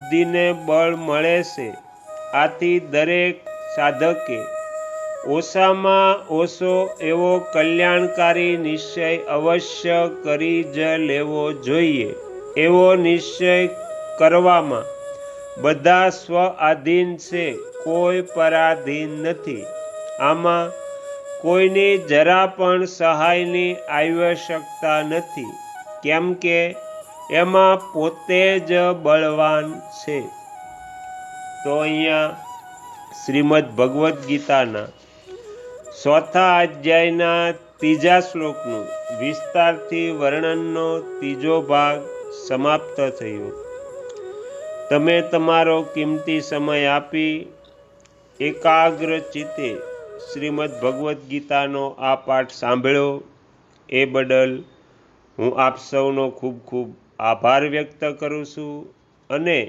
બુદ્ધિને બળ મળે છે. આથી દરેક સાધકે ઓછામાં ઓછો એવો કલ્યાણકારી નિશ્ચય અવશ્ય કરી જ લેવો જોઈએ. એવો નિશ્ચય કરવામાં બધા સ્વ આધીન છે, કોઈ પરાધીન નથી. આમાં કોઈની જરા પણ સહાયની આવશ્યકતા નથી, કેમ કે એમાં પોતે જ બળવાન છે. તો અહીંયા શ્રીમદ ભગવદ્ ગીતાના 4થા અધ્યાયના 3જા શ્લોકનું વિસ્તારથી વર્ણનનો 3જો ભાગ સમાપ્ત થયો. તમે તમારો કિંમતી સમય આપી એકાગ્ર ચિત્તે શ્રીમદ ભગવદ્ ગીતાનો આ પાઠ સાંભળ્યો એ બદલ હું આપ સૌનો ખૂબ ખૂબ આભાર વ્યક્ત કરું છું. અને